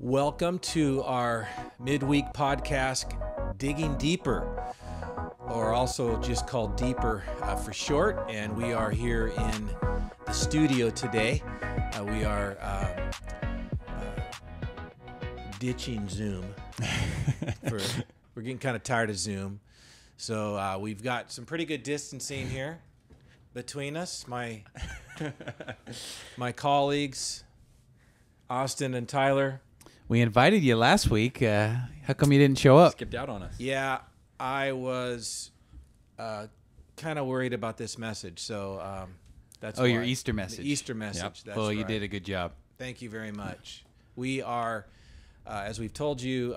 Welcome to our midweek podcast, Digging Deeper, or also just called Deeper for short. And we are here in the studio today. We are ditching Zoom. We're getting kind of tired of Zoom. So we've got some pretty good distancing here between us. My colleagues, Austin and Tyler. We invited you last week. How come you didn't show up? Skipped out on us. Yeah, I was kind of worried about this message, so that's why. Your Easter message. The Easter message. Yep. That's well, you right. did a good job. Thank you very much. We are, as we've told you,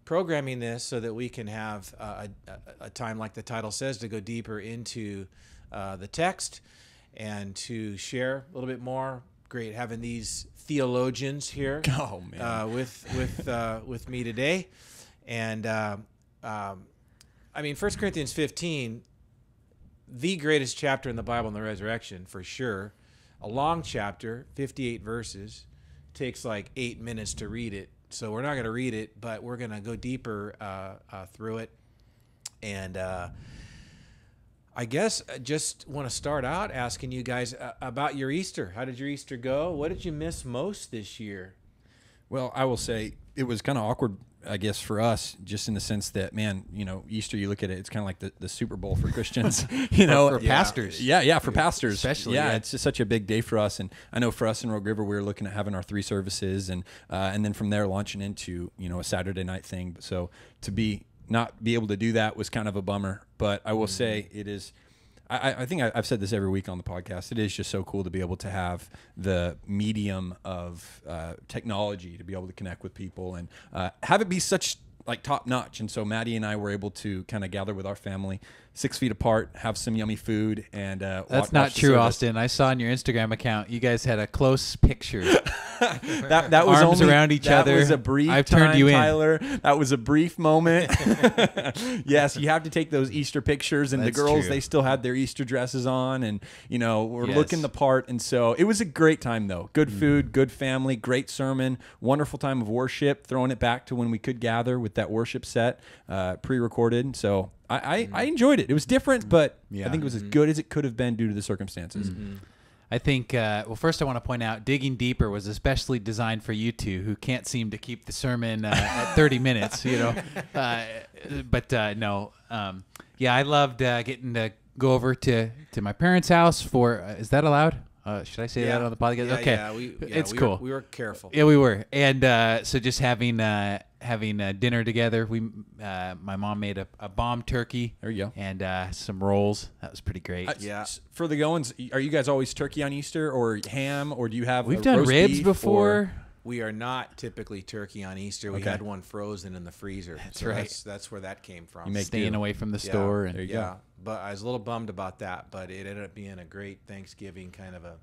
programming this so that we can have a time, like the title says, to go deeper into the text and to share a little bit more. Great having these theologians here with me today. And I mean, 1 Corinthians 15, the greatest chapter in the Bible in the resurrection, for sure. A long chapter, 58 verses. Takes like 8 minutes to read it. So we're not going to read it, but we're going to go deeper through it. And I guess I just want to start out asking you guys about your Easter. How did your Easter go? What did you miss most this year? Well, I will say it was kind of awkward, I guess, for us, just in the sense that, man, you know, Easter, you look at it, it's kind of like the Super Bowl for Christians, you know, for pastors. Yeah, for pastors. Especially, yeah, yeah. it's just such a big day for us. And I know for us in Rogue River, we were looking at having our 3 services and then from there launching into, you know, a Saturday night thing. So to not be able to do that was kind of a bummer. But I will say it is, I think I've said this every week on the podcast, it is just so cool to be able to have the medium of technology to be able to connect with people and have it be such like top notch. And so Maddie and I were able to kind of gather with our family 6 feet apart, have some yummy food, and that's not true, Austin. I saw on your Instagram account you guys had a close picture. that was arms around each other. That was a brief I've time, turned you in. Tyler. That was a brief moment. Yes, you have to take those Easter pictures, and That's the girls, true. they still had their Easter dresses on, and you know, we're Yes. looking the part. And so it was a great time, though. Good food, good family, great sermon, wonderful time of worship. Throwing it back to when we could gather with that worship set, pre-recorded. So I enjoyed it. It was different, but I think it was as good as it could have been due to the circumstances. I think, well, first I want to point out Digging Deeper was especially designed for you two who can't seem to keep the sermon at 30 minutes, you know. Yeah, I loved getting to go over to my parents' house for, is that allowed? Should I say that on the podcast? Yeah, okay. It's cool. We were careful. Yeah, we were. And so just having dinner together, my mom made a bomb turkey. There you go. And some rolls. That was pretty great. Yeah. For the goings, are you guys always turkey on Easter or ham, or do you have We've a done roast ribs beef, before. or- We are not typically turkey on Easter. We Okay. had one frozen in the freezer. That's right. That's where that came from. You make Staying do. away from the store. And There you Yeah, go. but I was a little bummed about that, but it ended up being a great Thanksgiving kind of a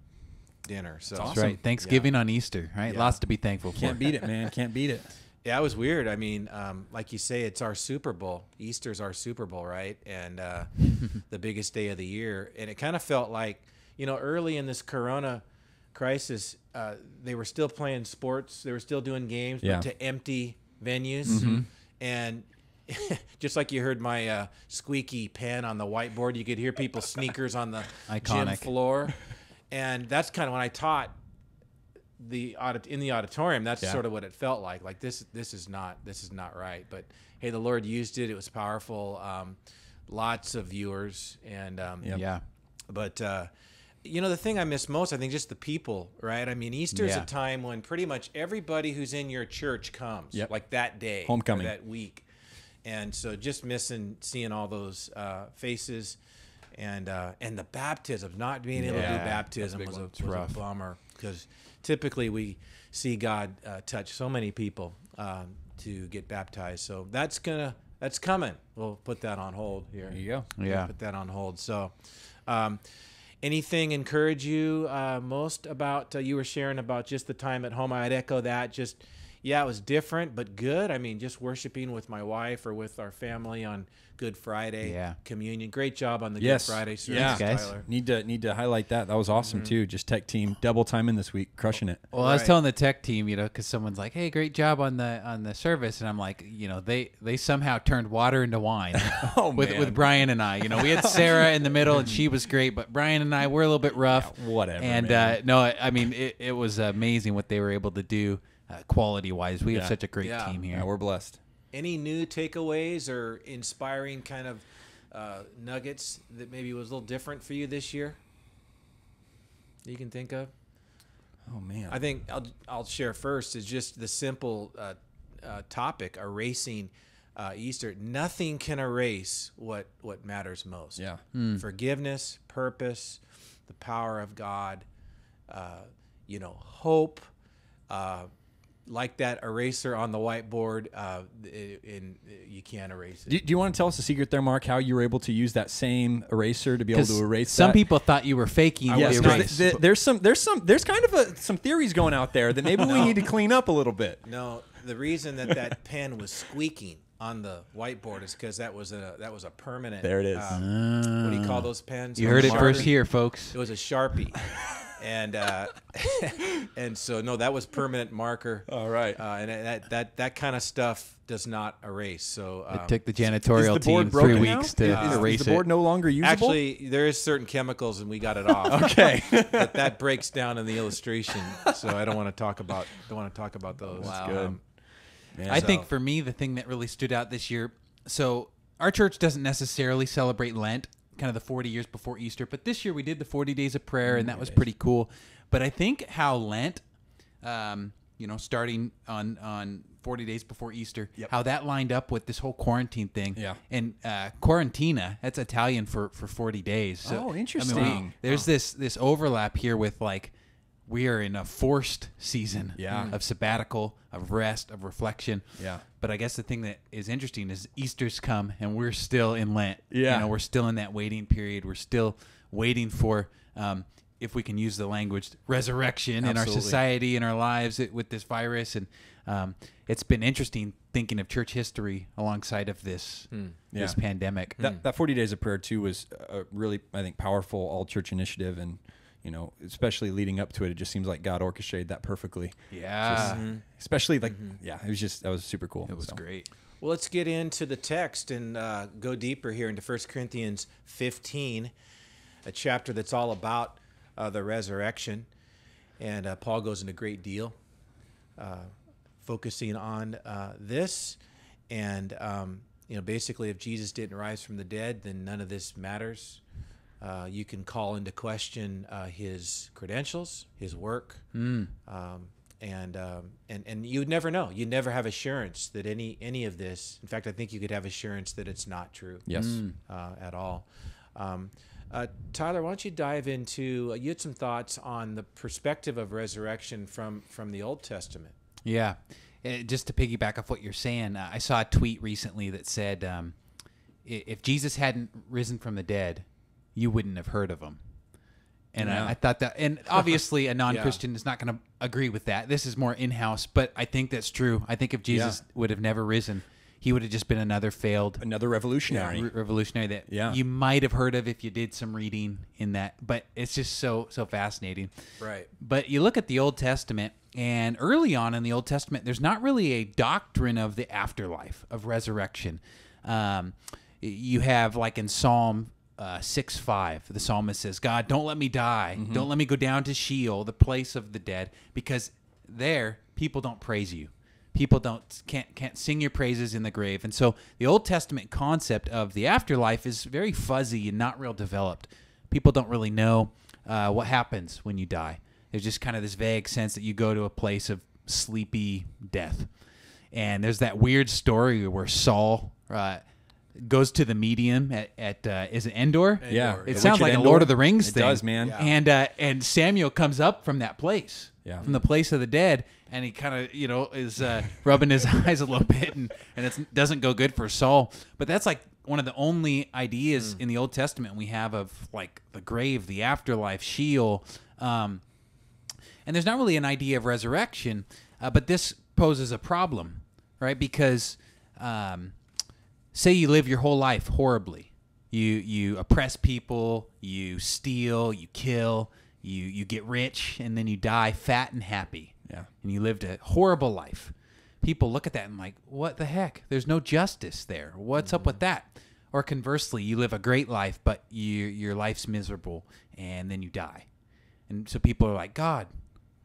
dinner. So That's right. Thanksgiving on Easter, right? Yeah. Lots to be thankful for. Can't beat it, man. Can't beat it. Yeah, it was weird. I mean, like you say, it's our Super Bowl. Easter's our Super Bowl, right? And the biggest day of the year. And it kind of felt like, you know, early in this Corona crisis, they were still playing sports. They were still doing games, Yeah. but to empty venues. And just like you heard my squeaky pen on the whiteboard, you could hear people's sneakers on the gym Iconic. floor. And that's kind of when I taught in the auditorium. That's Yeah. sort of what it felt like. Like this is not right. But hey, the Lord used it. It was powerful. Lots of viewers and Yeah. But you know, the thing I miss most, I think, just the people, right? I mean, Easter is Yeah. a time when pretty much everybody who's in your church comes, Yep. like that day, Homecoming. or that week. And so just seeing all those faces and the baptism, not being able to do Yeah, baptism that's a big was one. a bummer, because typically we see God touch so many people to get baptized. So that's coming. We'll put that on hold here. There you go. Yeah. Put that on hold. So anything encourage you most about, you were sharing about just the time at home? I'd echo that. Just, yeah, it was different, but good. I mean, just worshiping with my wife or with our family on Good Friday, Yeah. communion. Great job on the Yes. Good Friday service, Yeah. Guys. Tyler. Need to highlight that. That was awesome too. Just tech team double timing this week, crushing it. Well, I was Right. telling the tech team, because someone's like, "Hey, great job on the service," and I'm like, they somehow turned water into wine Oh, with man. Brian and I. We had Sarah in the middle, and she was great, but Brian and I were a little bit rough. Yeah, whatever, And man. no, I mean, it was amazing what they were able to do quality wise. We have Yeah. such a great Yeah. team here. Yeah, we're blessed. Any new takeaways or inspiring kind of nuggets that maybe was a little different for you this year that you can think of? Oh man. I think I'll share first is just the simple topic, erasing Easter. Nothing can erase what matters most. Yeah. Forgiveness, purpose, the power of God, hope, like that eraser on the whiteboard, you can't erase it. Do you want to tell us a secret there, Mark? How you were able to use that same eraser to be able to erase some that? people thought you were faking Yes, the 'cause erase. there's kind of some theories going out there that maybe we need to clean up a little bit. No, the reason that pen was squeaking on the whiteboard is because that was a permanent. There it is. What do you call those pens? You heard it Sharpie. first here, folks. It was a Sharpie, and and so no, that was permanent marker. All right. And that kind of stuff does not erase. So It took the janitorial Is the board team 3 broken weeks now? to erase is the board it. no longer usable? actually, there is certain chemicals, and we got it off. Okay. But that breaks down in the illustration, so I don't want to talk about those. Wow. good. Man, I So- think for me, the thing that really stood out this year, so our church doesn't necessarily celebrate Lent, kind of the 40 years before Easter, but this year we did the 40 days of prayer, and that was pretty cool. But I think how Lent, starting on 40 days before Easter, how that lined up with this whole quarantine thing. Yeah. And quarantina, that's Italian for 40 days. So, Oh, interesting. there's this overlap here with we are in a forced season of sabbatical, of rest, of reflection. Yeah. But I guess the thing that is interesting is Easter's come and we're still in Lent. Yeah. We're still in that waiting period. We're still waiting for, if we can use the language, resurrection in our Absolutely. society, in our lives with this virus. And it's been interesting thinking of church history alongside of this Yeah. pandemic. That 40 days of prayer too was a really, I think, powerful all church initiative, and especially leading up to it, it just seems like God orchestrated that perfectly. Yeah. Especially that was super cool. It was So. great. Well, let's get into the text and go deeper here into 1 Corinthians 15, a chapter that's all about the resurrection. And Paul goes into a great deal focusing on this. And, basically if Jesus didn't rise from the dead, then none of this matters. You can call into question his credentials, his work, and you'd never know. You'd never have assurance that any of this. In fact, I think you could have assurance that it's not true. Yes. At all. Tyler, why don't you dive into? You had some thoughts on the perspective of resurrection from the Old Testament. Yeah. Just to piggyback off what you're saying, I saw a tweet recently that said, if Jesus hadn't risen from the dead, you wouldn't have heard of him. And Yeah. I thought that, and obviously a non-Christian is not going to agree with that. This is more in-house, but I think that's true. I think if Jesus would have never risen, he would have just been another failed Another revolutionary. revolutionary that Yeah. you might have heard of if you did some reading in that. But it's just so fascinating. Right. But you look at the Old Testament, and early on in the Old Testament, there's not really a doctrine of the afterlife, of resurrection. You have, like in Psalm 6:5, the psalmist says, God, don't let me die. Don't let me go down to Sheol, the place of the dead, because there people don't praise you. People can't sing your praises in the grave. And so the Old Testament concept of the afterlife is very fuzzy and not real developed. People don't really know what happens when you die. There's just kind of this vague sense that you go to a place of sleepy death. And there's that weird story where Saul goes to the medium at is it Endor? Yeah. It The sounds witch at like a Endor. Lord of the Rings It thing. does, man. Yeah. And Samuel comes up from that place, from the place of the dead, and he kind of is rubbing his eyes a little bit, and it doesn't go good for Saul. But that's like one of the only ideas in the Old Testament we have of like the grave, the afterlife, Sheol, and there's not really an idea of resurrection. But this poses a problem, right? Because say you live your whole life horribly. You oppress people, you steal, you kill, you get rich, and then you die fat and happy. Yeah. And you lived a horrible life. People look at that and like, what the heck? There's no justice there. What's up with that? Or conversely, you live a great life, but your life's miserable, and then you die. And so people are like, God,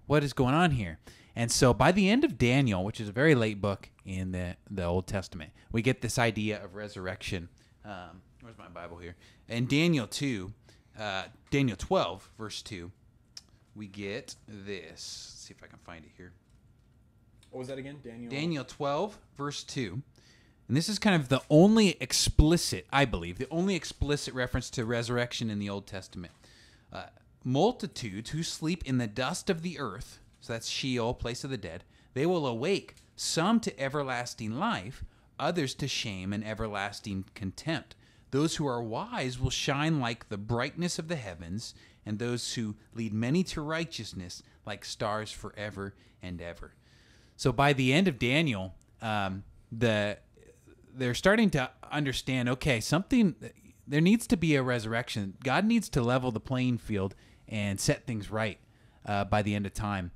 what is going on here? And so by the end of Daniel, which is a very late book in the Old Testament, we get this idea of resurrection. Where's my Bible here? In Daniel 12, verse 2, we get this. Let's see if I can find it here. What was that again? Daniel 12, verse 2. And this is kind of the only explicit, I believe, the only explicit reference to resurrection in the Old Testament. Multitudes who sleep in the dust of the earth, so that's Sheol, place of the dead, they will awake, some to everlasting life, others to shame and everlasting contempt. Those who are wise will shine like the brightness of the heavens, and those who lead many to righteousness like stars forever and ever. So by the end of Daniel, they're starting to understand, okay, there needs to be a resurrection. God needs to level the playing field and set things right by the end of time.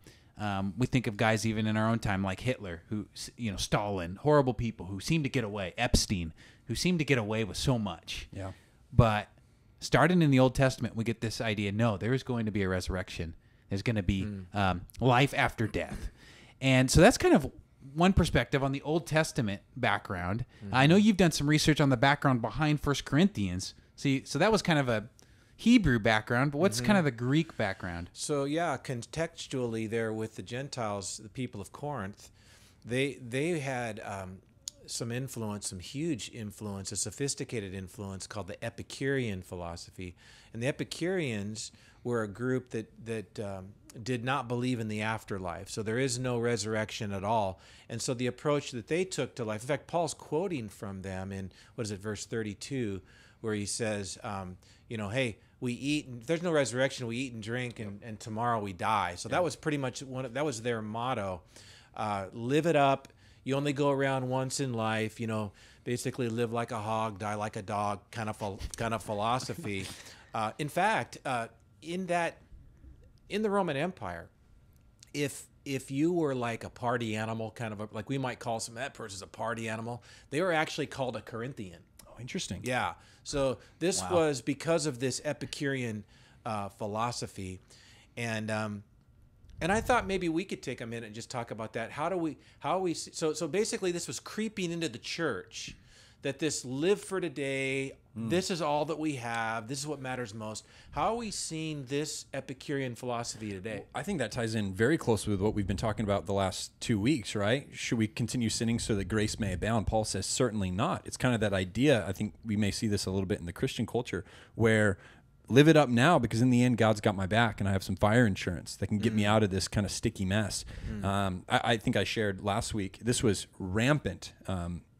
We think of guys even in our own time like Hitler, Stalin, horrible people who seem to get away, Epstein, who seem to get away with so much. Yeah. But starting in the Old Testament, we get this idea, no, there is going to be a resurrection. There's going to be life after death. And so that's kind of one perspective on the Old Testament background. I know you've done some research on the background behind First Corinthians. So that was kind of a Hebrew background, but what's kind of the Greek background? So yeah, contextually there with the Gentiles, the people of Corinth, they had some influence, some huge influence, a sophisticated influence called the Epicurean philosophy. And the Epicureans were a group that did not believe in the afterlife. So there is no resurrection at all. And so the approach that they took to life, in fact, Paul's quoting from them in, verse 32, where he says, hey, we eat, and if there's no resurrection, we eat and drink, and tomorrow we die. So that was pretty much that was their motto. Live it up. You only go around once in life, basically live like a hog, die like a dog kind of philosophy. In fact, in the Roman Empire, if you were like a party animal, like we might call that person's a party animal, they were actually called a Corinthian. Oh, interesting. Yeah. So this was because of this Epicurean philosophy, and I thought maybe we could take a minute and just talk about that. So basically this was creeping into the church, that this live for today, this is all that we have, this is what matters most. How are we seeing this Epicurean philosophy today? I think that ties in very closely with what we've been talking about the last 2 weeks, right? Should we continue sinning so that grace may abound? Paul says certainly not. It's kind of that idea. I think we may see this a little bit in the Christian culture, where live it up now, because in the end, God's got my back and I have some fire insurance that can get me out of this kind of sticky mess. I think I shared last week, this was rampant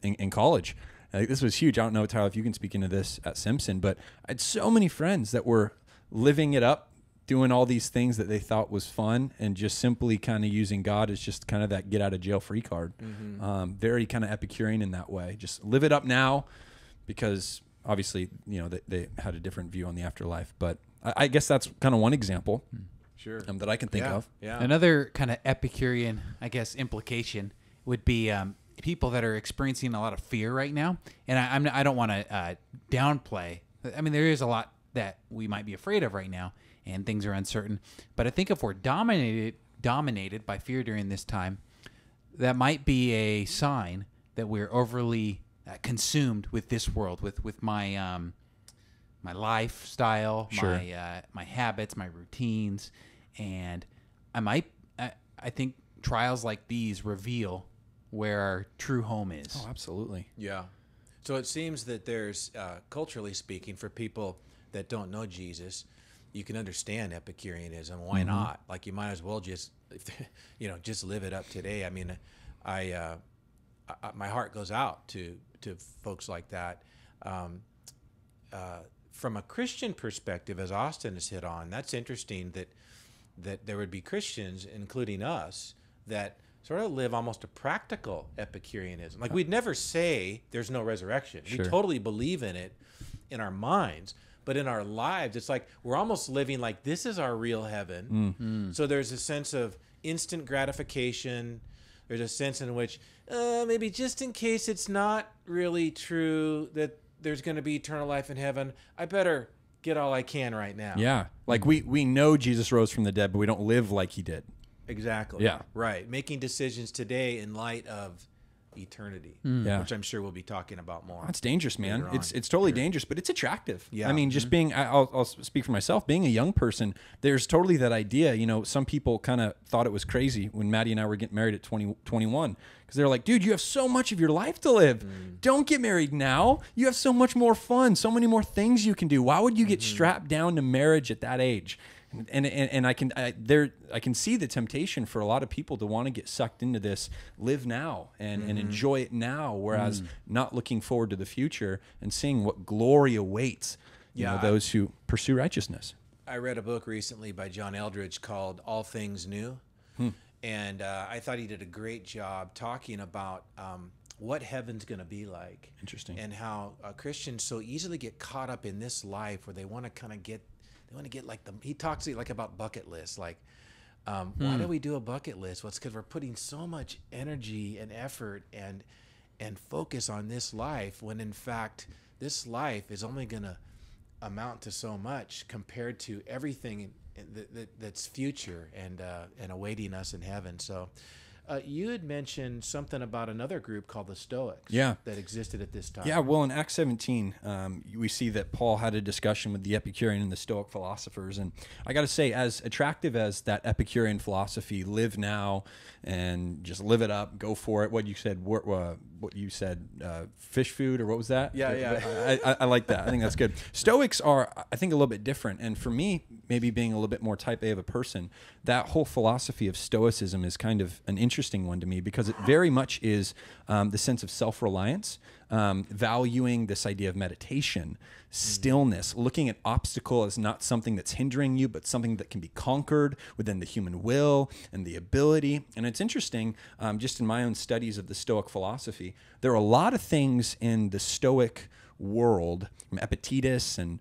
in college. This was huge. I don't know, Tyler, if you can speak into this at Simpson, but I had so many friends that were living it up, doing all these things that they thought was fun, and just simply kind of using God as just kind of that get out of jail free card. Very kind of Epicurean in that way. Just live it up now, because obviously, they had a different view on the afterlife. But I guess that's kind of one example that I can think of. Yeah. Another kind of Epicurean, I guess, implication would be people that are experiencing a lot of fear right now. And I don't want to downplay. I mean, there is a lot that we might be afraid of right now, and things are uncertain. But I think if we're dominated by fear during this time, that might be a sign that we're overly consumed with this world, with my my lifestyle, my habits, my routines, and I think trials like these reveal where our true home is. Oh, absolutely. Yeah. So it seems that there's, culturally speaking, for people that don't know Jesus, you can understand Epicureanism. Why not? Like, you might as well just live it up today. I mean, my heart goes out to folks like that. From a Christian perspective, as Austin has hit on, that's interesting that there would be Christians, including us, that sort of live almost a practical Epicureanism. Like, we'd never say there's no resurrection. Sure. We totally believe in it in our minds, but in our lives, it's like we're almost living like this is our real heaven. So there's a sense of instant gratification. There's a sense in which maybe just in case it's not really true that there's going to be eternal life in heaven, I better get all I can right now. Yeah. Like we know Jesus rose from the dead, but we don't live like he did. Exactly. Yeah. Right. Making decisions today in light of eternity, Yeah. which I'm sure we'll be talking about more. That's dangerous, man. Later on. It's totally dangerous, but it's attractive. Yeah. I mean, just being, I'll speak for myself, being a young person, there's totally that idea. You know, some people kind of thought it was crazy when Maddie and I were getting married at 21, because they're like, dude, you have so much of your life to live. Don't get married now. You have so much more fun, so many more things you can do. Why would you get strapped down to marriage at that age? And I can see the temptation for a lot of people to want to get sucked into this, live now and enjoy it now, whereas not looking forward to the future and seeing what glory awaits you know, those who pursue righteousness. I read a book recently by John Eldredge called All Things New. And I thought he did a great job talking about what heaven's going to be like. Interesting. And how Christians so easily get caught up in this life where they want to kind of get, like he talks like about bucket lists. Like, why do we do a bucket list? Well, it's because we're putting so much energy and effort and focus on this life, when in fact, this life is only going to amount to so much compared to everything that's future and awaiting us in heaven. So you had mentioned something about another group called the Stoics that existed at this time. Yeah, well, in Acts 17, we see that Paul had a discussion with the Epicurean and the Stoic philosophers. And I got to say, as attractive as that Epicurean philosophy, live now and just live it up, go for it. What you said, fish food, or what was that? Yeah. I like that. I think that's good. Stoics are, I think, a little bit different. And for me, maybe being a little bit more type A of a person, that whole philosophy of Stoicism is kind of an interesting one to me, because it very much is the sense of self-reliance, valuing this idea of meditation, stillness, looking at obstacle as not something that's hindering you, but something that can be conquered within the human will and the ability. And it's interesting, just in my own studies of the Stoic philosophy, there are a lot of things in the Stoic world, from Epictetus and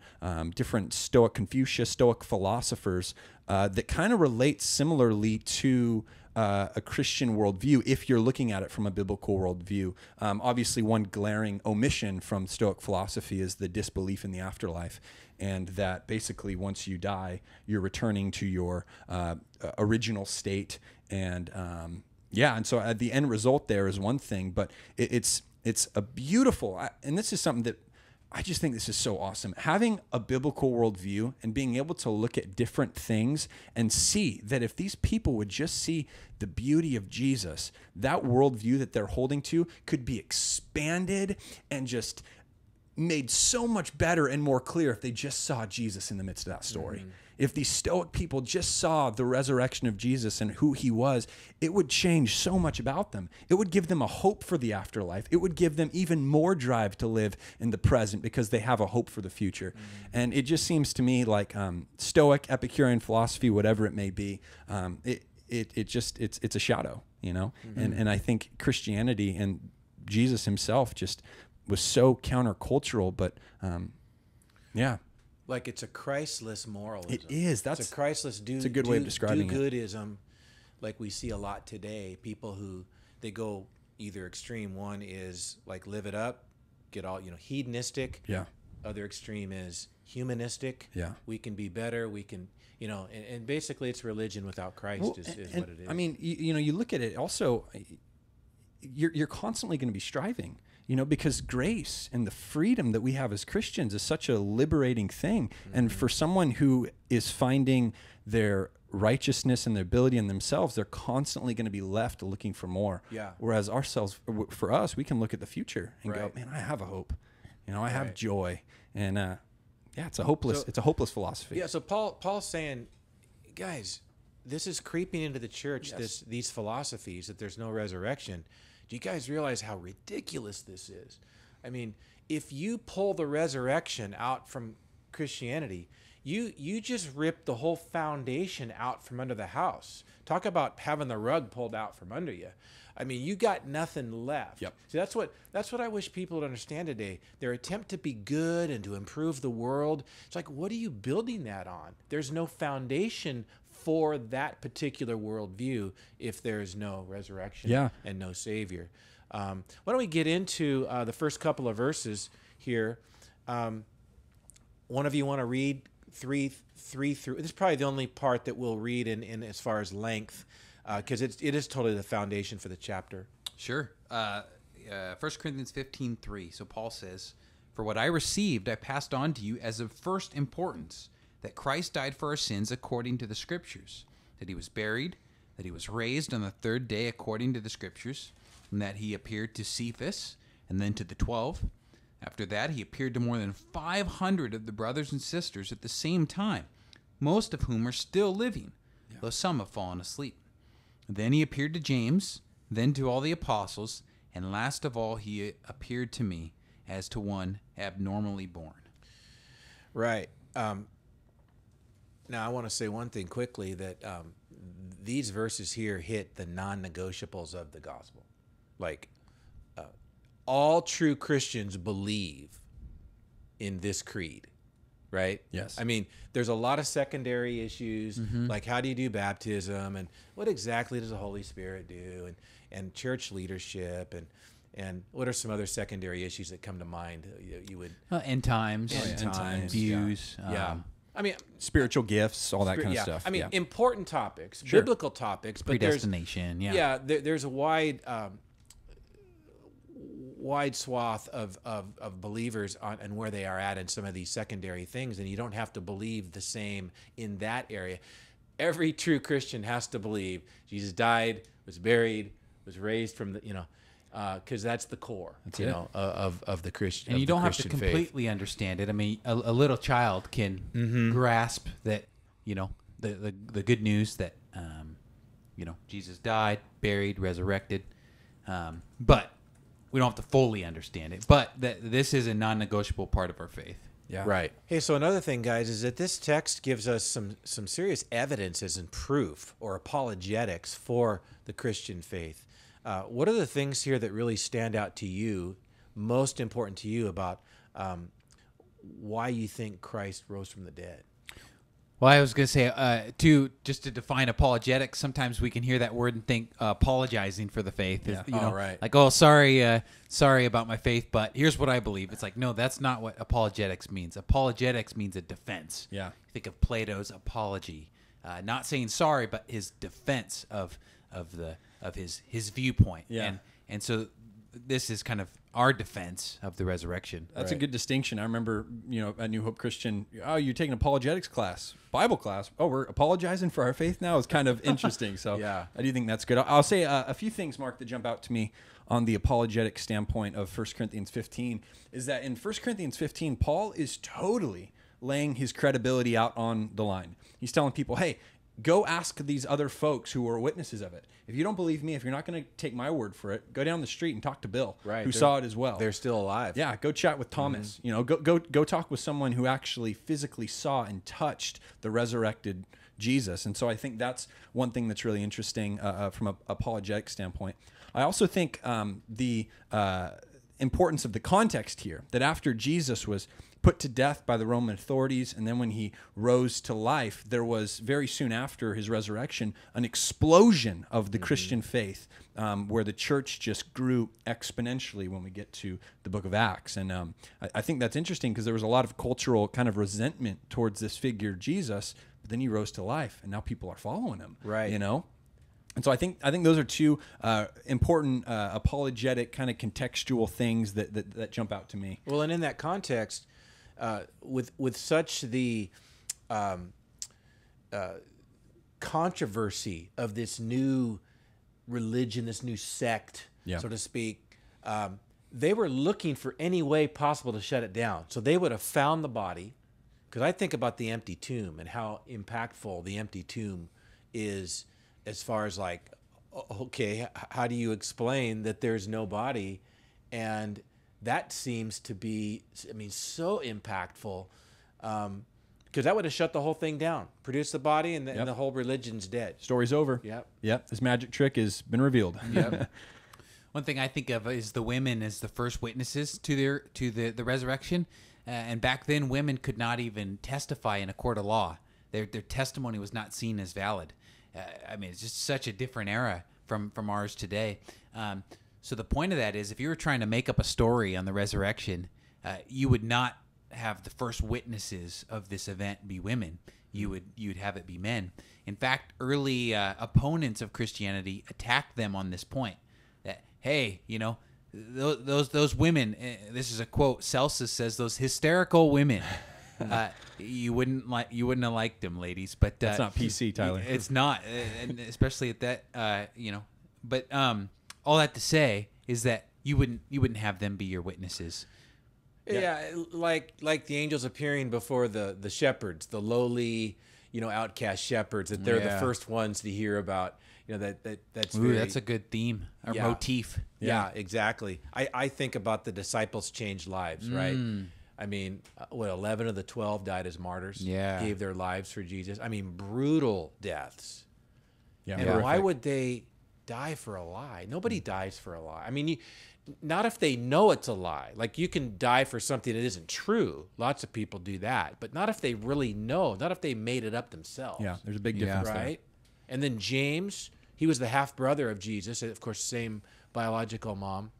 different Stoic, Confucius, Stoic philosophers, that kind of relate similarly to a Christian worldview, if you're looking at it from a biblical worldview. Obviously, one glaring omission from Stoic philosophy is the disbelief in the afterlife, and that basically once you die, you're returning to your original state. And and so the end result there is one thing, but it's a beautiful, and this is something that I just think this is so awesome. Having a biblical worldview and being able to look at different things and see that if these people would just see the beauty of Jesus, that worldview that they're holding to could be expanded and just made so much better and more clear if they just saw Jesus in the midst of that story. If these Stoic people just saw the resurrection of Jesus and who he was, it would change so much about them. It would give them a hope for the afterlife. It would give them even more drive to live in the present because they have a hope for the future. And it just seems to me like Stoic, Epicurean philosophy, whatever it may be, it's a shadow, you know? And I think Christianity and Jesus himself just was so countercultural, but Like it's a Christless moralism. It is. It's a Christless it's a good way of describing it. Do-goodism, like we see a lot today. People who they go either extreme. One is like live it up, get all hedonistic. Yeah. Other extreme is humanistic. Yeah. We can be better. We can and basically it's religion without Christ is what it is. I mean, you look at it also. You're constantly going to be striving. Because grace and the freedom that we have as Christians is such a liberating thing. And for someone who is finding their righteousness and their ability in themselves, they're constantly going to be left looking for more. Yeah. Whereas for us, we can look at the future and go, man, I have a hope. I have joy. And it's a hopeless philosophy. Yeah. So Paul's saying, guys, this is creeping into the church. Yes. These philosophies that there's no resurrection. Do you guys realize how ridiculous this is? I mean, if you pull the resurrection out from Christianity, you just ripped the whole foundation out from under the house. Talk about having the rug pulled out from under you. I mean, you got nothing left. Yep. See, that's what I wish people would understand today. Their attempt to be good and to improve the world. It's like, what are you building that on? There's no foundation for that particular worldview if there's no resurrection and no Savior. Why don't we get into the first couple of verses here? One of you want to read three through? This is probably the only part that we'll read in as far as length, because it is totally the foundation for the chapter. Sure. 1 Corinthians 15:3. So Paul says, "For what I received, I passed on to you as of first importance, that Christ died for our sins according to the Scriptures, that he was buried, that he was raised on the third day according to the Scriptures, and that he appeared to Cephas, and then to the 12. After that, he appeared to more than 500 of the brothers and sisters at the same time, most of whom are still living, though some have fallen asleep. Then he appeared to James, then to all the apostles, and last of all, he appeared to me as to one abnormally born." Right. Now, I want to say one thing quickly, that these verses here hit the non-negotiables of the gospel. Like, all true Christians believe in this creed, right? Yes. I mean, there's a lot of secondary issues, like how do you do baptism, and what exactly does the Holy Spirit do, and church leadership, and what are some other secondary issues that come to mind? You would End times, End times, views. yeah. I mean, Spiritual gifts, all that kind of stuff. I mean, yeah. important topics, Sure. biblical topics, but Predestination, there's a wide swath of believers on and where they are at in some of these secondary things, and you don't have to believe the same in that area. Every true Christian has to believe Jesus died, was buried, was raised from the, because that's the core, of the Christian. And you don't have to Christian completely understand it. I mean, a little child can grasp that, the good news that, Jesus died, buried, resurrected. But we don't have to fully understand it. But this is a non-negotiable part of our faith. Yeah. Right. Hey, so another thing, guys, is that this text gives us some serious evidences and proof or apologetics for the Christian faith. What are the things here that really stand out to you, most important to you, about why you think Christ rose from the dead? Well, I was going to say, to define apologetics, sometimes we can hear that word and think apologizing for the faith. Yeah. Right. Like, sorry about my faith, but here's what I believe. It's like, no, that's not what apologetics means. Apologetics means a defense. Yeah. Think of Plato's Apology, not saying sorry, but his defense of his viewpoint. Yeah. And so this is kind of our defense of the resurrection. That's a good distinction. I remember, at New Hope Christian, oh, you're taking apologetics class, Bible class. Oh, we're apologizing for our faith now. It's kind of interesting. So Yeah. I do think that's good. I'll say a few things, Mark, that jump out to me on the apologetic standpoint of 1 Corinthians 15 is that in 1 Corinthians 15, Paul is totally laying his credibility out on the line. He's telling people, hey, go ask these other folks who are witnesses of it. If you don't believe me, if you're not going to take my word for it, go down the street and talk to Bill, who saw it as well. They're still alive. Yeah, go chat with Thomas. Go talk with someone who actually physically saw and touched the resurrected Jesus. And so I think that's one thing that's really interesting from an apologetic standpoint. I also think the importance of the context here, that after Jesus was put to death by the Roman authorities, and then when he rose to life, there was very soon after his resurrection an explosion of the Christian faith, where the church just grew exponentially when we get to the book of Acts. And I think that's interesting because there was a lot of cultural kind of resentment towards this figure Jesus, but then he rose to life, and now people are following him. Right. And so I think those are two important apologetic kind of contextual things that jump out to me. Well, and in that context, with such the controversy of this new religion, this new sect, so to speak, they were looking for any way possible to shut it down. So they would have found the body, because I think about the empty tomb and how impactful the empty tomb is, as far as like, okay, how do you explain that there's no body? And that seems to be, so impactful. because that would have shut the whole thing down. Produce the body, and the whole religion's dead. Story's over. Yep. This magic trick has been revealed. Yep. One thing I think of is the women as the first witnesses to the resurrection. And back then, women could not even testify in a court of law. Their testimony was not seen as valid. I mean, it's just such a different era from ours today. So the point of that is, if you were trying to make up a story on the resurrection, you would not have the first witnesses of this event be women. You'd have it be men. In fact, early opponents of Christianity attacked them on this point. That, hey, those women, this is a quote, Celsus says, those hysterical women, you wouldn't have liked them, ladies. But that's not PC, Tyler. It's not, and especially at that, But all that to say is that you wouldn't have them be your witnesses. Yeah, like the angels appearing before the shepherds, the lowly, outcast shepherds, that they're the first ones to hear about. That's that's a good theme or motif. Yeah, exactly. I think about the disciples' changed lives, right? I mean, 11 of the 12 died as martyrs. Yeah, gave their lives for Jesus. I mean, brutal deaths. Yeah, and why would they die for a lie? Nobody dies for a lie. I mean, not if they know it's a lie. Like, you can die for something that isn't true. Lots of people do that, but not if they really know. Not if they made it up themselves. Yeah, there's a big difference, right? And then James, he was the half brother of Jesus, of course, same biological mom.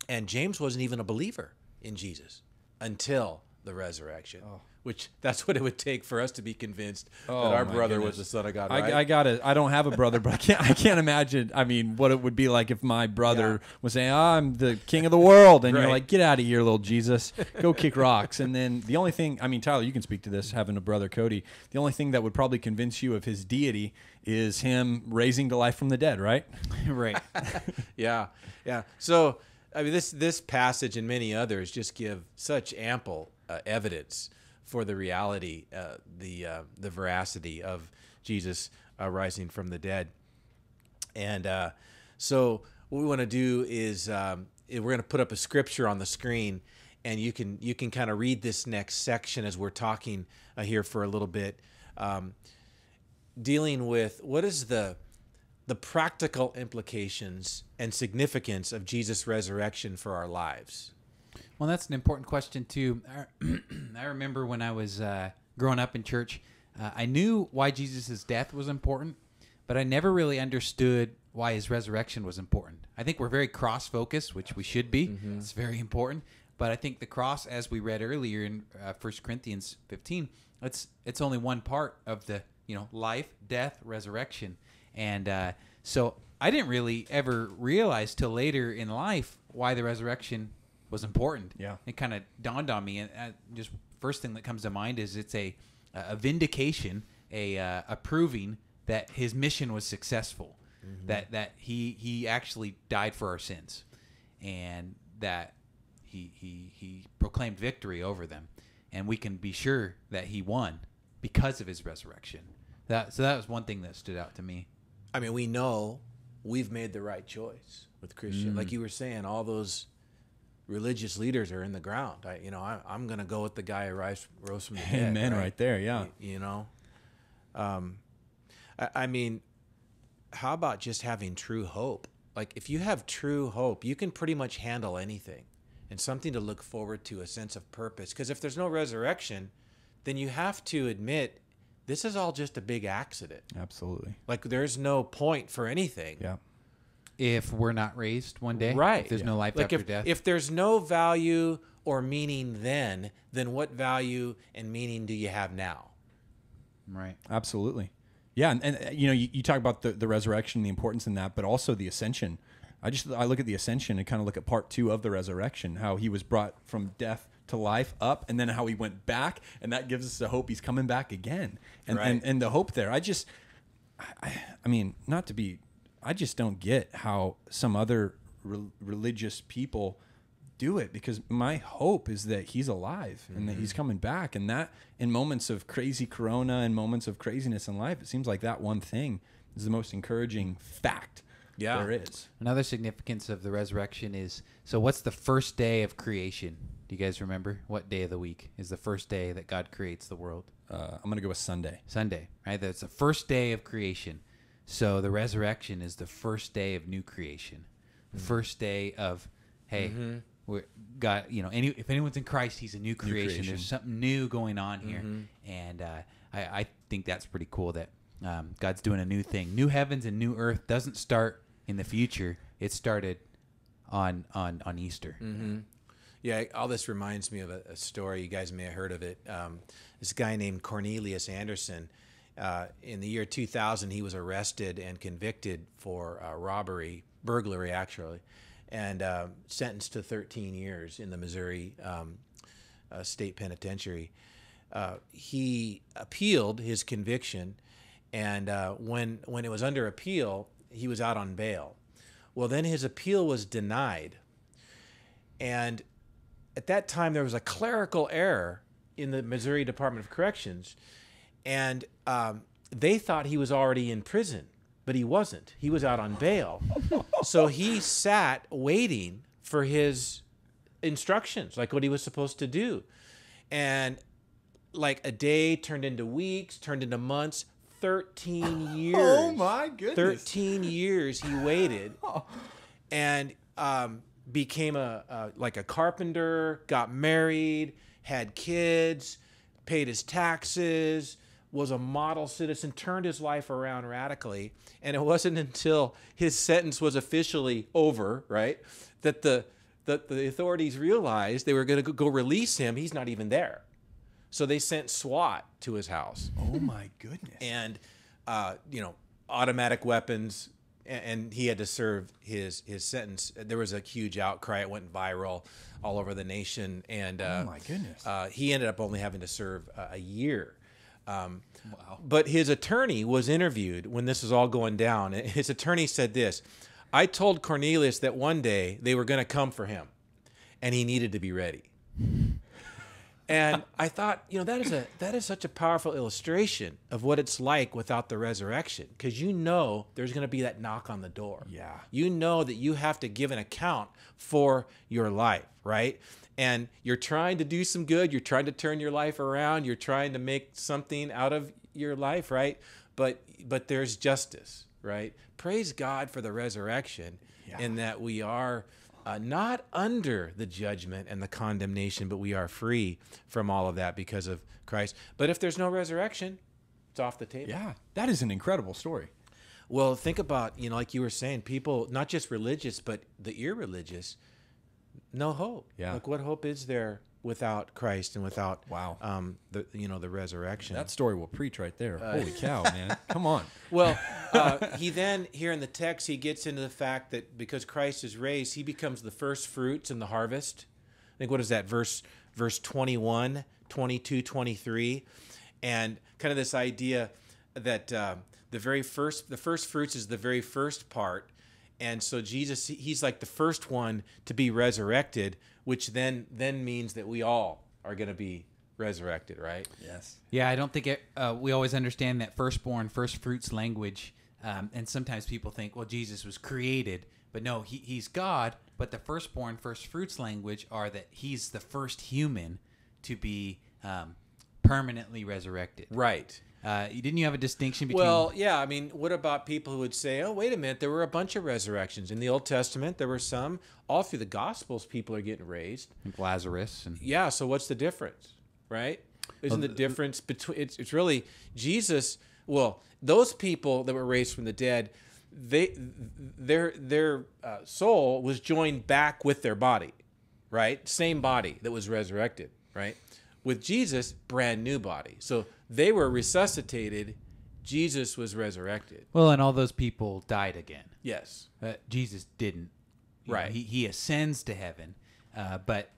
And James wasn't even a believer in Jesus until the resurrection. Which that's what it would take for us to be convinced that our brother was the Son of God. Right? I don't have a brother, but I can't imagine. I mean, what it would be like if my brother was saying, I'm the king of the world, and you're like, get out of here, little Jesus, go kick rocks. And then the only thing, I mean, Tyler, you can speak to this, having a brother, Cody. The only thing that would probably convince you of his deity is him raising to life from the dead, right? Right. Yeah. So, I mean, this passage and many others just give such ample evidence for the reality, the veracity of Jesus rising from the dead. And so what we want to do is we're going to put up a scripture on the screen, and you can kind of read this next section as we're talking here for a little bit, dealing with what is the practical implications and significance of Jesus' resurrection for our lives. Well, that's an important question, too. I remember when I was growing up in church, I knew why Jesus' death was important, but I never really understood why his resurrection was important. I think we're very cross-focused, which we should be. Mm-hmm. It's very important. But I think the cross, as we read earlier in 1 Corinthians 15, it's only one part of the life, death, resurrection. And so I didn't really ever realize till later in life why the resurrection was important. Yeah, it kind of dawned on me, and just first thing that comes to mind is it's a vindication, a proving that his mission was successful, that he actually died for our sins, and that he proclaimed victory over them, and we can be sure that he won because of his resurrection. So that was one thing that stood out to me. I mean, we know we've made the right choice with Christian. Like you were saying, all those religious leaders are in the ground. I'm going to go with the guy who rose from the dead. Amen, right there, yeah. I mean, how about just having true hope? Like, if you have true hope, you can pretty much handle anything, and something to look forward to, a sense of purpose. Because if there's no resurrection, then you have to admit this is all just a big accident. Absolutely. Like, there's no point for anything. Yeah. If we're not raised one day, right? If there's no life after death. If there's no value or meaning then what value and meaning do you have now? Right. Absolutely. Yeah, and you talk about the resurrection, the importance in that, but also the ascension. I look at the ascension and kind of look at part 2 of the resurrection, how he was brought from death to life up, and then how he went back, and that gives us the hope he's coming back again, and the hope there. I mean, not to be. I just don't get how some other religious people do it, because my hope is that he's alive and that he's coming back, and that in moments of crazy corona and moments of craziness in life, it seems like that one thing is the most encouraging fact there is. Another significance of the resurrection is, so what's the first day of creation? Do you guys remember? What day of the week is the first day that God creates the world? I'm going to go with Sunday. Sunday, right? That's the first day of creation. So the resurrection is the first day of new creation. The first day of, hey, we're God, if anyone's in Christ, he's a new creation. There's something new going on here. And I think that's pretty cool that God's doing a new thing. New heavens and new earth doesn't start in the future. It started on Easter. Yeah, all this reminds me of a story. You guys may have heard of it. This guy named Cornelius Anderson, in the year 2000, he was arrested and convicted for burglary actually, and sentenced to 13 years in the Missouri State Penitentiary. He appealed his conviction, and when it was under appeal, he was out on bail. Well, then his appeal was denied, and at that time there was a clerical error in the Missouri Department of Corrections, and they thought he was already in prison, but he wasn't. He was out on bail. So he sat waiting for his instructions, like what he was supposed to do. And like a day turned into weeks, turned into months, 13 years. Oh my goodness. 13 years he waited, and became like a carpenter, got married, had kids, paid his taxes, was a model citizen, turned his life around radically. And it wasn't until his sentence was officially over, right, that the authorities realized they were going to go release him. He's not even there. So they sent SWAT to his house. Oh my goodness. And, automatic weapons, and he had to serve his sentence. There was a huge outcry. It went viral all over the nation. And oh my goodness. He ended up only having to serve a year. Wow. But his attorney was interviewed when this was all going down. His attorney said this: I told Cornelius that one day they were going to come for him, and he needed to be ready. And I thought, that is such a powerful illustration of what it's like without the resurrection, because there's going to be that knock on the door. Yeah. You know that you have to give an account for your life, right? And you're trying to do some good. You're trying to turn your life around. You're trying to make something out of your life, right? But there's justice, right? Praise God for the resurrection, in that we are not under the judgment and the condemnation, but we are free from all of that because of Christ. But if there's no resurrection, it's off the table. Yeah, that is an incredible story. Well, think about, like you were saying, people, not just religious, but the irreligious, no hope. Yeah. Like, what hope is there without Christ and without the resurrection? That story will preach right there. Holy cow, man. Come on. Well, he then, here in the text, he gets into the fact that because Christ is raised, he becomes the first fruits in the harvest. I think, what is that, verse 21, 22, 23? And kind of this idea that the first fruits is the very first part. And so Jesus, he's like the first one to be resurrected, which then means that we all are going to be resurrected, right? Yes. Yeah, I don't think we always understand that firstborn, first fruits language. And sometimes people think, well, Jesus was created. But no, he's God. But the firstborn, first fruits language are that he's the first human to be permanently resurrected. Right. Didn't you have a distinction between... Well, yeah. I mean, what about people who would say, oh, wait a minute, there were a bunch of resurrections. In the Old Testament, there were some. All through the Gospels, people are getting raised. Like Lazarus. And... Yeah, so what's the difference, right? Isn't the difference between... It's really Jesus... Well, those people that were raised from the dead, their soul was joined back with their body, right? Same body that was resurrected, right? With Jesus, brand new body. So they were resuscitated. Jesus was resurrected. Well, and all those people died again. Yes. Jesus didn't. Right. He ascends to heaven. But,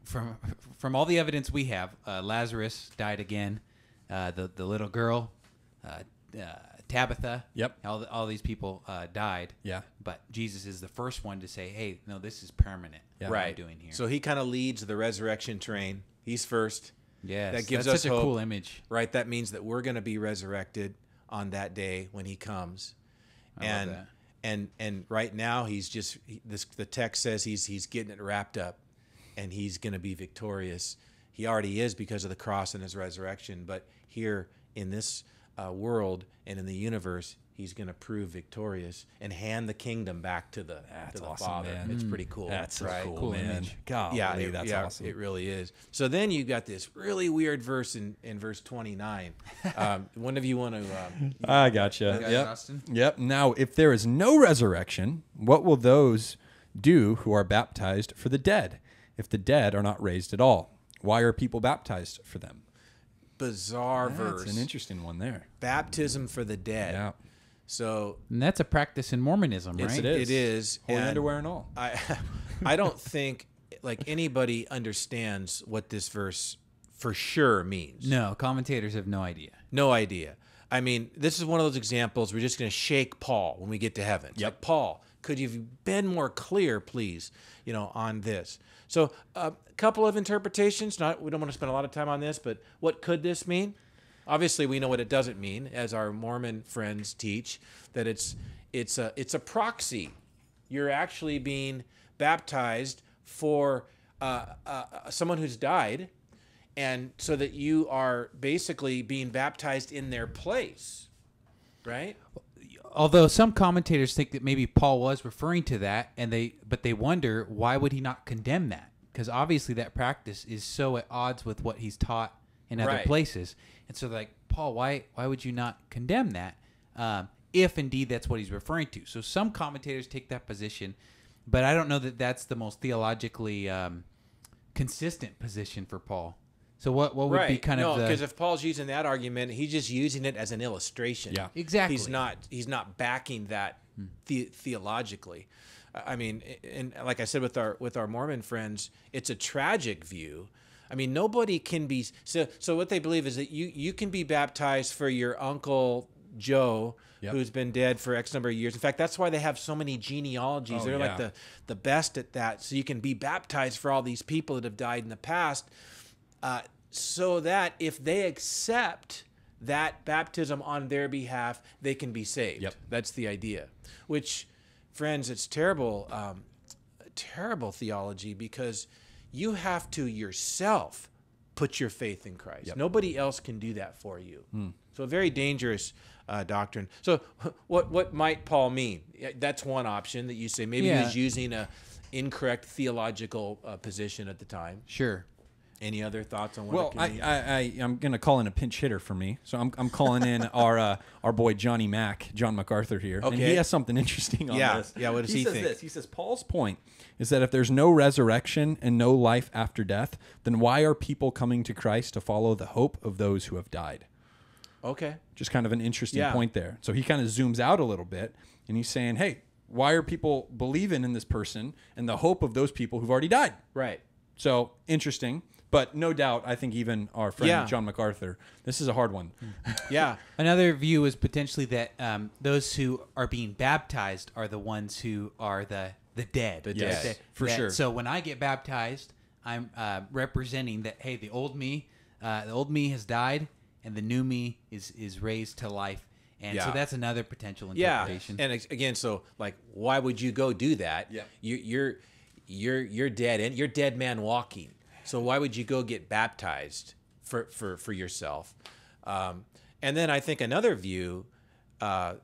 from all the evidence we have, Lazarus died again. The little girl, Tabitha. Yep. All these people died. Yeah. But Jesus is the first one to say, hey, no, this is permanent. Yeah. What Right. I'm doing here. So he kind of leads the resurrection train. He's first. yes, that gives that's us such a hope. cool image. Right? That means that we're going to be resurrected on that day when he comes. I love that. And right now the text says he's getting it wrapped up, and he's going to be victorious he already is because of the cross and his resurrection. But here in this world and in the universe, he's going to prove victorious and hand the kingdom back to the awesome, Father. man. It's pretty cool. That's so right? cool, man. image. Golly, Yeah, that's awesome. It really is. So then you got this really weird verse in verse 29. One of you want to? I gotcha. got it, Yep. Austin? Yep. Now, if there is no resurrection, what will those do who are baptized for the dead? If the dead are not raised at all, why are people baptized for them? Bizarre verse. That's an interesting one there. Baptism for the dead. Yeah. So And that's a practice in Mormonism, right? It is. it is. Holy and underwear and all. I don't think like anybody understands what this verse for sure means. No, commentators have no idea. No idea. I mean, this is one of those examples we're just going to shake Paul when we get to heaven. It's like, Paul, could you have been more clear, please, on this? So a couple of interpretations. We don't want to spend a lot of time on this, but what could this mean? Obviously, we know what it doesn't mean, as our Mormon friends teach, that it's a proxy. You're actually being baptized for someone who's died, and so that you are basically being baptized in their place, right? Although some commentators think that maybe Paul was referring to that, but they wonder why would he not condemn that? Because obviously that practice is so at odds with what he's taught in other Right. places, and so like Paul, why would you not condemn that? If indeed that's what he's referring to. So some commentators take that position, but I don't know that that's the most theologically consistent position for Paul. So what would be kind of the... because if Paul's using that argument, he's just using it as an illustration. Yeah. Exactly. He's not backing that theologically. I mean, and like I said with our Mormon friends, it's a tragic view. I mean, nobody can be so what they believe is that you can be baptized for your Uncle Joe, who's been dead for X number of years. In fact, that's why they have so many genealogies. They're like the best at that. So you can be baptized for all these people that have died in the past. So that if they accept that baptism on their behalf, they can be saved. Yep. That's the idea. Which, friends, it's terrible theology, because you have to yourself put your faith in Christ. Yep. Nobody else can do that for you. So a very dangerous doctrine. So what might Paul mean? That's one option that you say. Maybe he was using a incorrect theological position at the time. Sure. Any other thoughts on what Well, it can mean? I'm going to call in a pinch hitter for me. So I'm calling in our boy John MacArthur here. And Okay. he has something interesting on this. Yeah, what does he says think? This. He says, Paul's point is that if there's no resurrection and no life after death, then why are people coming to Christ to follow the hope of those who have died? Okay. Just kind of an interesting point there. So he kind of zooms out a little bit, and he's saying, hey, why are people believing in this person and the hope of those people who've already died? Right. So interesting. But no doubt, I think even our friend John MacArthur, this is a hard one. Yeah. Another view is potentially that those who are being baptized are the ones who are the dead. Yes, That- for sure. So when I get baptized, I'm representing that, hey, the old me has died, and the new me is raised to life. And so that's another potential interpretation. And again, so like, why would you go do that? Yeah. You're dead, and you're dead man walking. So why would you go get baptized for yourself? And then I think another view that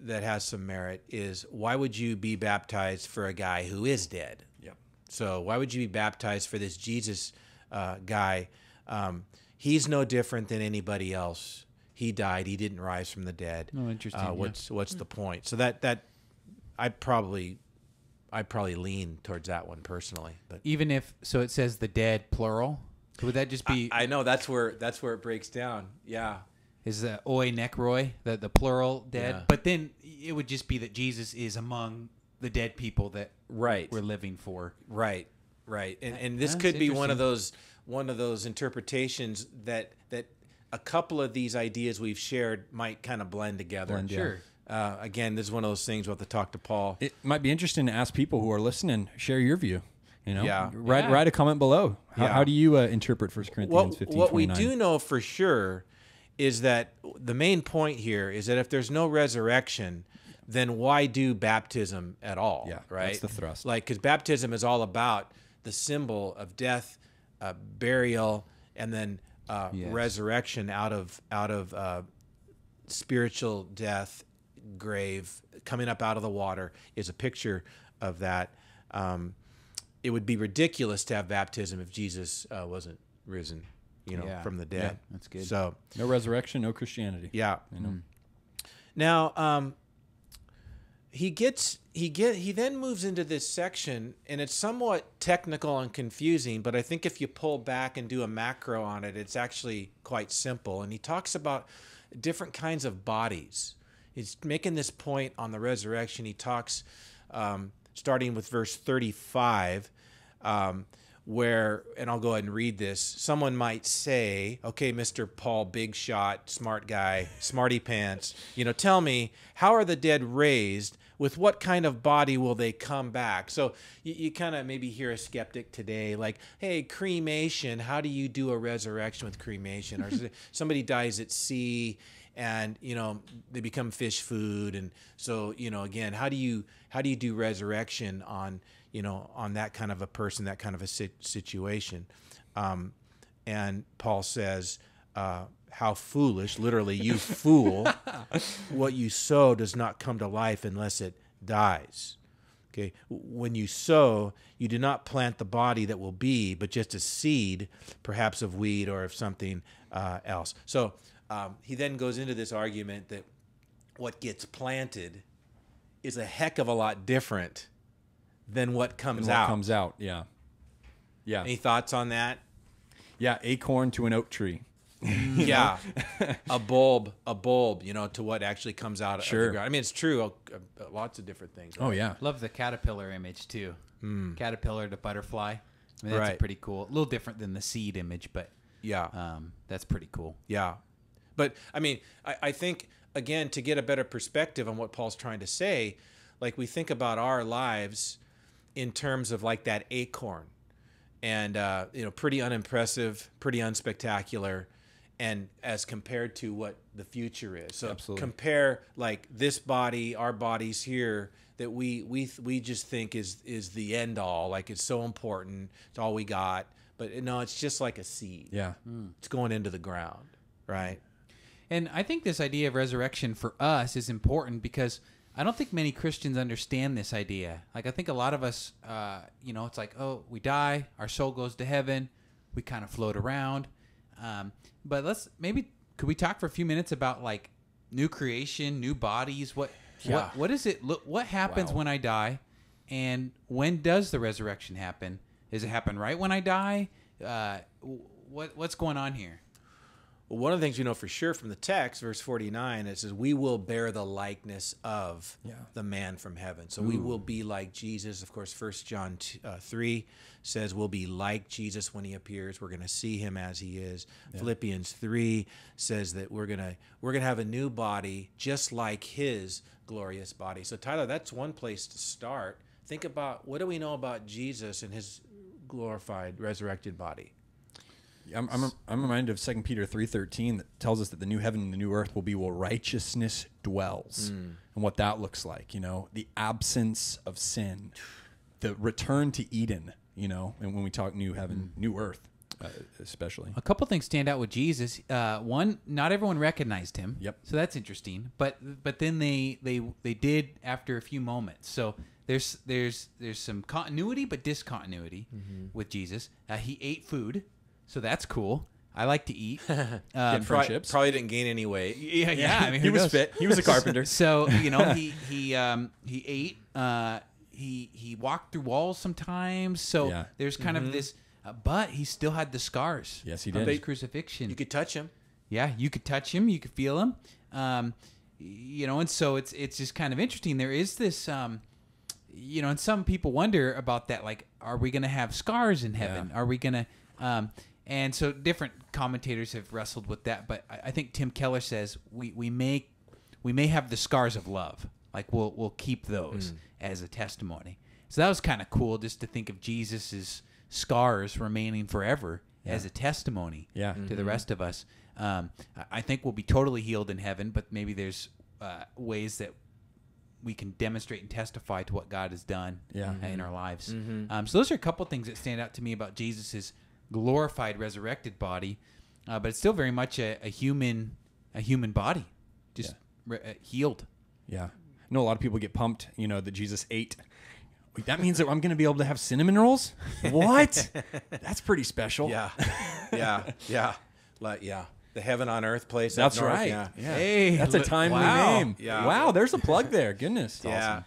has some merit is, why would you be baptized for a guy who is dead? Yep. So why would you be baptized for this Jesus guy? He's no different than anybody else. He died. He didn't rise from the dead. Oh, interesting. What's the point? So that I'd probably lean towards that one personally. But Even if, so it says the dead plural, would that just be, I know that's where it breaks down. Yeah. is oi necroi, the plural dead? Yeah. But then it would just be that Jesus is among the dead people that Right. we're living for. Right. And this That's could be one interesting. of those interpretations that a couple of these ideas we've shared might kind of blend together. Blend, yeah. Sure. Again, this is one of those things we'll have to talk to Paul. It might be interesting to ask people who are listening, share your view. Yeah. Write a comment below. How do you interpret 1 Corinthians 15:29? What we do know for sure is that the main point here is that if there's no resurrection, then why do baptism at all? Yeah, right. that's the thrust. Like, because baptism is all about the symbol of death, burial, and then Yes. resurrection out of spiritual death, grave, coming up out of the water is a picture of that. It would be ridiculous to have baptism if Jesus wasn't risen, Yeah. from the dead. Yeah, that's good. So No resurrection, no Christianity. yeah. You know? Now, he then moves into this section, and it's somewhat technical and confusing, but I think if you pull back and do a macro on it, it's actually quite simple. And he talks about different kinds of bodies. He's making this point on the resurrection. He talks, starting with verse 35, where, and I'll go ahead and read this. Someone might say, okay, Mr. Paul, big shot, smart guy, smarty pants, tell me, how are the dead raised? With what kind of body will they come back? So you kind of maybe hear a skeptic today, like, hey, cremation, how do you do a resurrection with cremation? Or somebody dies at sea and, they become fish food. And so, again, how do you do resurrection on that kind of a person, that kind of a situation? And Paul says, how foolish, literally, you fool. What you sow does not come to life unless it dies. Okay. When you sow, you do not plant the body that will be, but just a seed, perhaps of wheat or of something else. So he then goes into this argument that what gets planted is a heck of a lot different than what comes out. Comes out, yeah. Yeah. Any thoughts on that? Yeah, acorn to an oak tree. Yeah, a bulb, to what actually comes out of the ground. I mean, it's true, lots of different things. Right? Oh, yeah. Love the caterpillar image, too. Caterpillar to butterfly. I mean, that's Right. pretty cool. A little different than the seed image, but Yeah. that's pretty cool. Yeah. But, I mean, I think, again, to get a better perspective on what Paul's trying to say, like we think about our lives in terms of like that acorn and, pretty unimpressive, pretty unspectacular, and as compared to what the future is. So Absolutely. compare like this body, our bodies here that we just think is the end all, like it's so important, it's all we got. But no, it's just like a seed. Yeah. It's going into the ground, right? And I think this idea of resurrection for us is important because I don't think many Christians understand this idea. Like, I think a lot of us, it's like, oh, we die, our soul goes to heaven, we kind of float around. But could we talk for a few minutes about like new creation, new bodies? What is it? What happens when I die, and when does the resurrection happen? Does it happen right when I die? What's going on here? Well, one of the things we know for sure from the text, verse 49, it says, we will bear the likeness of the man from heaven. So we will be like Jesus. Of course, 1 John 3 says we'll be like Jesus when he appears. We're going to see him as he is. Yeah. Philippians 3 says that we're going to have a new body just like his glorious body. So, Tyler, that's one place to start. Think about, what do we know about Jesus and his glorified, resurrected body? I'm reminded of 2 Peter 3:13 that tells us that the new heaven and the new earth will be where righteousness dwells, and what that looks like. The absence of sin, the return to Eden. And when we talk new heaven, new earth, especially. A couple things stand out with Jesus. One, not everyone recognized him. Yep. So that's interesting. But then they did after a few moments. So there's some continuity but discontinuity with Jesus. He ate food. So that's cool. I like to eat. Friendships. Probably didn't gain any weight. Yeah. I mean, he was fit. He was a carpenter. So he ate. He walked through walls sometimes. So there's kind of this, but he still had the scars. Yes, he of did. his crucifixion. You could touch him. Yeah, you could touch him. You could feel him. And so it's just kind of interesting. There is this. And some people wonder about that. Like, are we going to have scars in heaven? Yeah. Are we going to? And so different commentators have wrestled with that, but I think Tim Keller says we may have the scars of love. Like we'll keep those as a testimony. So that was kind of cool, just to think of Jesus's scars remaining forever as a testimony to the rest of us. I think we'll be totally healed in heaven, but maybe there's ways that we can demonstrate and testify to what God has done in our lives. So those are a couple things that stand out to me about Jesus's glorified, resurrected body, but it's still very much a human body, just healed. Yeah. I know a lot of people get pumped, that Jesus ate. Wait, that means that I'm going to be able to have cinnamon rolls? What? That's pretty special. Yeah. The heaven on earth place. That's up north. right. Yeah. Hey, That's a timely name. Yeah. Wow, there's a plug there. Goodness. Yeah.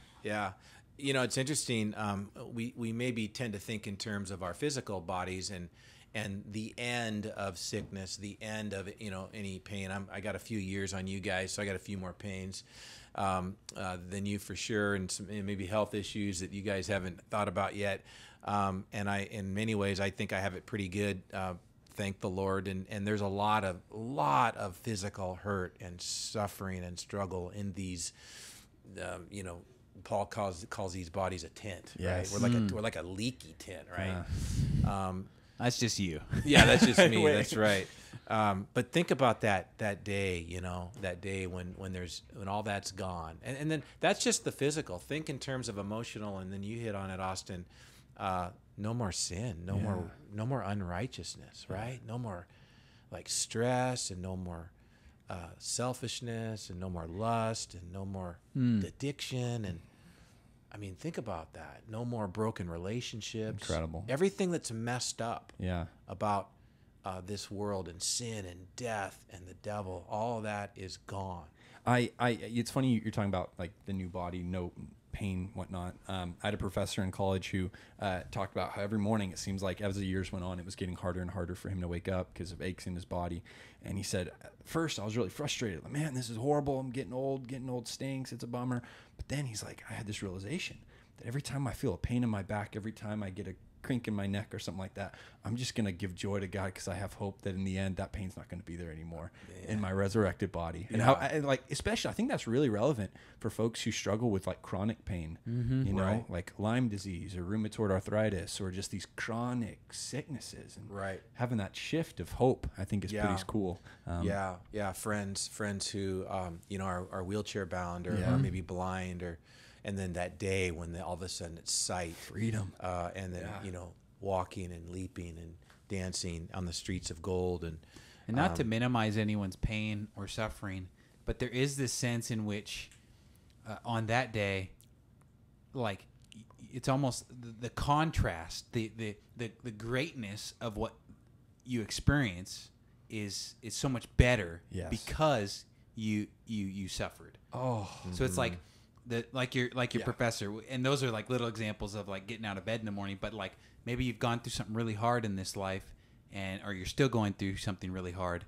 It's interesting. We maybe tend to think in terms of our physical bodies and the end of sickness, the end of any pain. I got a few years on you guys, so I got a few more pains than you for sure, and some maybe health issues that you guys haven't thought about yet. And in many ways, I think I have it pretty good. Thank the Lord. And there's a lot of physical hurt and suffering and struggle in these. Paul calls these bodies a tent. Yes. Right? We're like a leaky tent, right? Yeah. That's just you. Yeah, that's just me. That's right. But think about that day, that day when all that's gone, and then that's just the physical. Think in terms of emotional, and then you hit on it, Austin. No more sin, no more unrighteousness, right? No more like stress, and no more selfishness, and no more lust, and no more addiction, and I mean, think about that. No more broken relationships. Incredible. Everything that's messed up. Yeah. About this world and sin and death and the devil, all of that is gone. It's funny you're talking about like the new body, no pain, whatnot. I had a professor in college who talked about how every morning it seems like as the years went on, it was getting harder and harder for him to wake up because of aches in his body. And he said, at first I was really frustrated. Like, man, this is horrible. I'm getting old. Getting old stinks. It's a bummer. But then he's like, I had this realization that every time I feel a pain in my back, every time I get a crink in my neck or something like that, I'm just going to give joy to God because I have hope that in the end that pain's not going to be there anymore in my resurrected body. And how especially I think that's really relevant for folks who struggle with like chronic pain, Right. like Lyme disease or rheumatoid arthritis or just these chronic sicknesses, and having that shift of hope I think is pretty cool. Friends who are wheelchair bound or maybe blind, and then that day when all of a sudden it's sight, freedom, and then walking and leaping and dancing on the streets of gold, and not to minimize anyone's pain or suffering, but there is this sense in which on that day, like it's almost the contrast, the greatness of what you experience is so much better because you suffered. So it's like your professor, and those are like little examples of like getting out of bed in the morning, but like maybe you've gone through something really hard in this life, or you're still going through something really hard.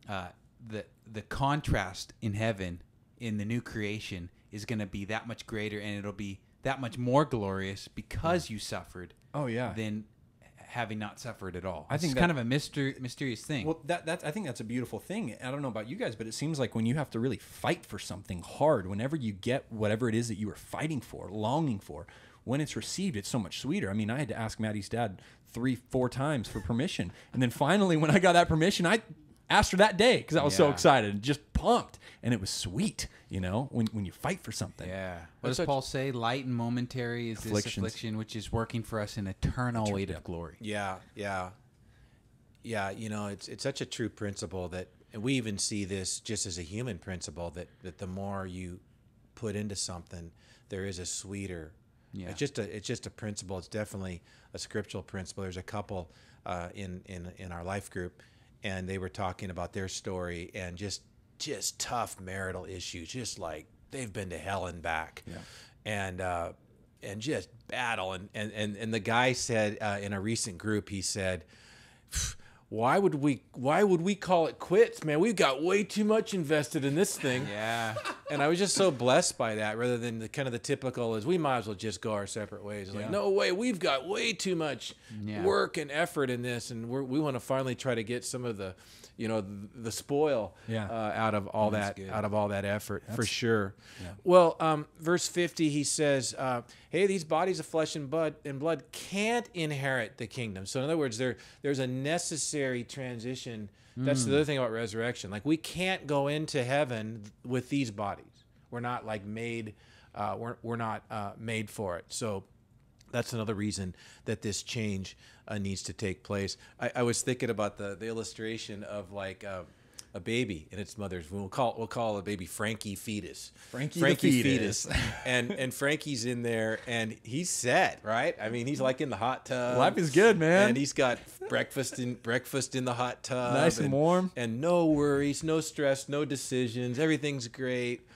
The contrast in heaven, in the new creation, is going to be that much greater, and it'll be that much more glorious because you suffered. Than having not suffered at all. I think it's kind of a mysterious thing. Well, I think that's a beautiful thing. I don't know about you guys, but it seems like when you have to really fight for something hard, whenever you get whatever it is that you were fighting for, longing for, when it's received, it's so much sweeter. I mean, I had to ask Maddie's dad 3-4 times for permission. And then finally, when I got that permission, I asked her that day because I was so excited and just pumped. And it was sweet, when you fight for something. Yeah. What does Paul say? Light and momentary is this affliction, which is working for us an eternal weight of glory. Yeah. It's such a true principle that, and we even see this just as a human principle, that the more you put into something, there is a sweeter. Yeah. It's just a principle. It's definitely a scriptural principle. There's a couple in our life group, and they were talking about their story and just tough marital issues, just like they've been to hell and back, and just battle. And the guy said in a recent group, he said, why would we call it quits, man? We've got way too much invested in this thing. Yeah. And I was just so blessed by that, rather than the kind of the typical is we might as well just go our separate ways. It's like, no way, we've got way too much work and effort in this, and we want to finally try to get some of the the spoil out of all that effort. That's, for sure. Yeah. Well, verse 50, he says, hey, these bodies of flesh and blood can't inherit the kingdom. So in other words, there's a necessary transition. That's the other thing about resurrection. Like, we can't go into heaven with these bodies. We're not like made. We're not made for it. So That's another reason that this change needs to take place. I was thinking about the illustration of like a baby in its mother's womb. We'll call a baby Frankie fetus. Frankie the fetus. and Frankie's in there and he's set, right? I mean, he's like in the hot tub. Life is good, man. And he's got breakfast in the hot tub. Nice and warm. And no worries, no stress, no decisions. Everything's great.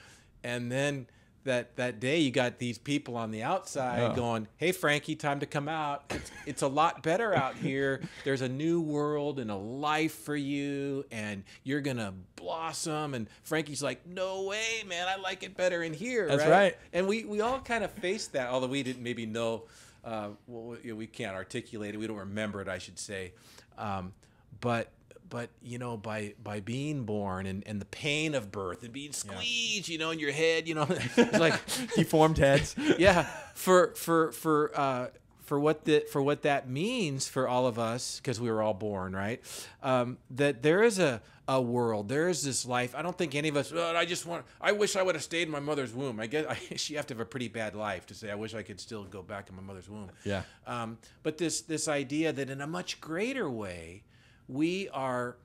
And then that day you got these people on the outside going, "Hey Frankie, time to come out. It's a lot better out here. There's a new world and a life for you, and you're gonna blossom." And Frankie's like, "No way, man. I like it better in here." That's right. And we all kind of faced that, although we didn't maybe know. We can't articulate it. We don't remember it, I should say. But you know, by being born and the pain of birth and being squeezed, you know, in your head, you know, it's like Deformed heads. yeah, for what that means for all of us, because we were all born, right? That there is a world, there is this life. I don't think any of us. I wish I would have stayed in my mother's womb. I guess you have to have a pretty bad life to say, I wish I could still go back in my mother's womb. Yeah. But this idea that in a much greater way, we are.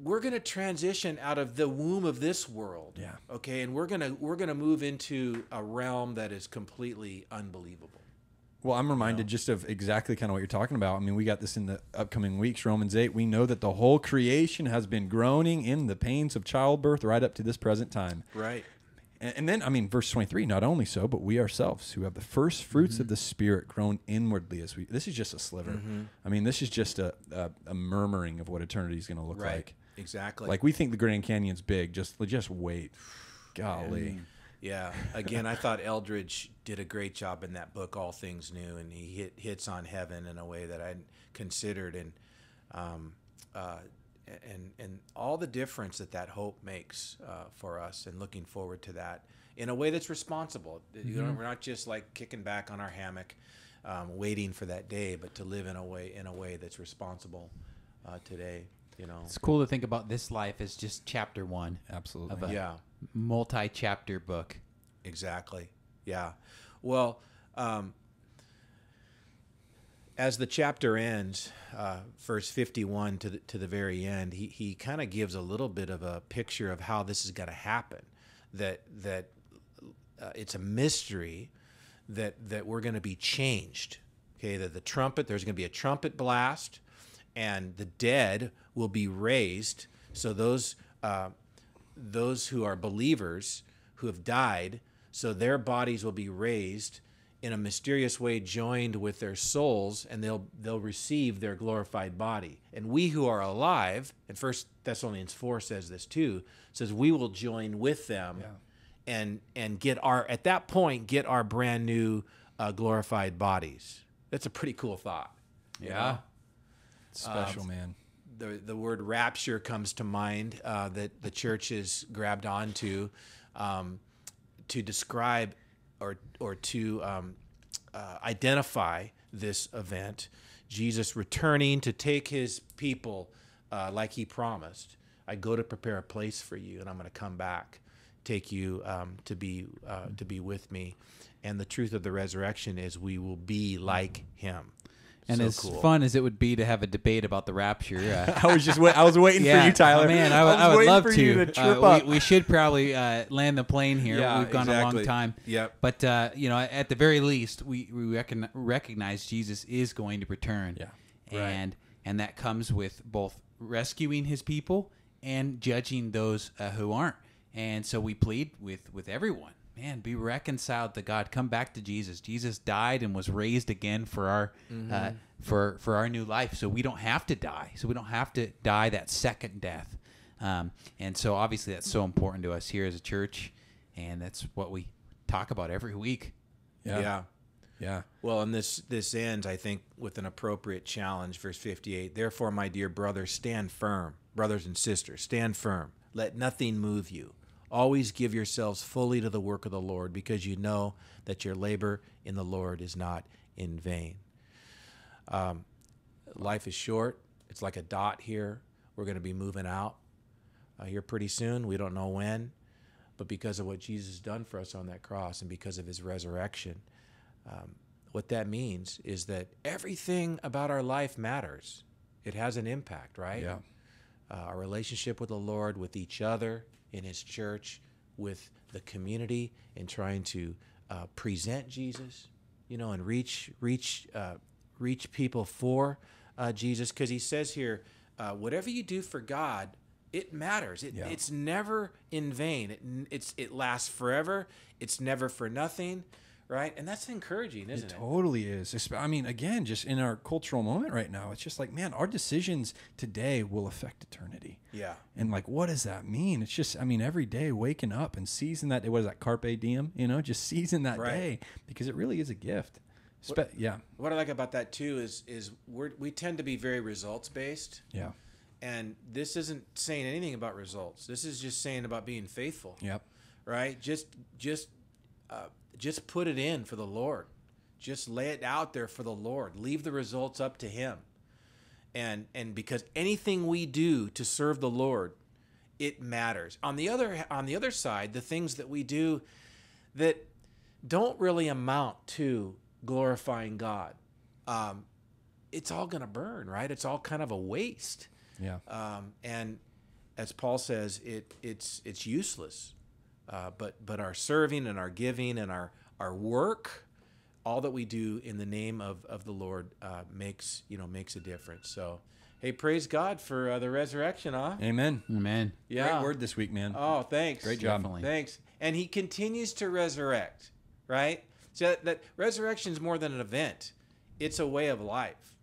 We're going to transition out of the womb of this world. Yeah. Okay, and we're gonna move into a realm that is completely unbelievable. Well, I'm reminded just of exactly kind of what you're talking about. I mean, we got this in the upcoming weeks, Romans 8. We know that the whole creation has been groaning in the pains of childbirth right up to this present time. Right. And then, I mean, verse 23, not only so, but we ourselves who have the first fruits of the Spirit grown inwardly as we, this is just a sliver. I mean, this is just a murmuring of what eternity is going to look like. Exactly. Like we think the Grand Canyon's big, just wait. Golly. Yeah. Again, I thought Eldridge did a great job in that book, All Things New, and he hits on heaven in a way that I hadn't considered, and all the difference that hope makes for us, and looking forward to that in a way that's responsible. You know, we're not just like kicking back on our hammock, waiting for that day, but to live in a way that's responsible today. You know, It's cool to think about this life as just chapter 1 Absolutely. of a yeah, multi-chapter book. exactly. Yeah. Well, as the chapter ends, verse 51 to the very end, he kind of gives a little bit of a picture of how this is going to happen. That it's a mystery that we're going to be changed. Okay, that there's going to be a trumpet blast, and the dead will be raised. So those who are believers who have died, so their bodies will be raised in a mysterious way, joined with their souls, and they'll receive their glorified body. And we who are alive, and 1 Thessalonians 4 says this too, says we will join with them, and get at that point get our brand new glorified bodies. That's a pretty cool thought. you know? Special, man. The word rapture comes to mind that the church has grabbed onto to describe or to identify this event. Jesus returning to take his people like he promised. I go to prepare a place for you, and I'm going to come back, take you to be with me. And the truth of the resurrection is we will be like him. And So as cool. fun as it would be to have a debate about the rapture, I was waiting for you, Tyler. Oh, man, I was would waiting love for to. you trip up. We should probably land the plane here. Yeah, We've gone a long exactly. time. Yep. But at the very least, we recognize Jesus is going to return. Yeah. And that comes with both rescuing his people and judging those who aren't. And so we plead with everyone. Man, be reconciled to God. Come back to Jesus. Jesus died and was raised again for our for our new life. So we don't have to die. So we don't have to die that second death. And so obviously that's so important to us here as a church, and that's what we talk about every week. Yeah. Yeah. Well, and this ends, I think, with an appropriate challenge. Verse 58, therefore, my dear brothers, stand firm. Brothers and sisters, stand firm. Let nothing move you. Always give yourselves fully to the work of the Lord, because you know that your labor in the Lord is not in vain. Life is short. It's like a dot here. We're going to be moving out here pretty soon. We don't know when. But because of what Jesus has done for us on that cross and because of his resurrection, what that means is that everything about our life matters. It has an impact, right? Yeah. Our relationship with the Lord, with each other, in his church, with the community, in trying to present Jesus, and reach people for Jesus. Because he says here, whatever you do for God, it matters. It's never in vain. It lasts forever. It's never for nothing, right? And that's encouraging, isn't it? It totally is. I mean, again, just in our cultural moment right now, it's just like, man, our decisions today will affect eternity. Yeah. And like, what does that mean? It's just, I mean, every day waking up and seizing that day. What is that? Carpe diem, just seizing that day, because it really is a gift. What I like about that too is we tend to be very results based. Yeah. And this isn't saying anything about results. This is just saying about being faithful. Yep. Right? Just put it in for the Lord. Just lay it out there for the Lord. Leave the results up to him. And because anything we do to serve the Lord, it matters. On the other side, the things that we do that don't really amount to glorifying God, it's all going to burn, right? It's all kind of a waste. Yeah. And as Paul says, it's useless. But our serving and our giving and our work, all that we do in the name of the Lord makes a difference. So, hey, praise God for the resurrection, huh? Amen. Amen. Yeah. Great word this week, man. Oh, thanks. Great job. Definitely. Thanks. And he continues to resurrect, right? So that resurrection is more than an event. It's a way of life.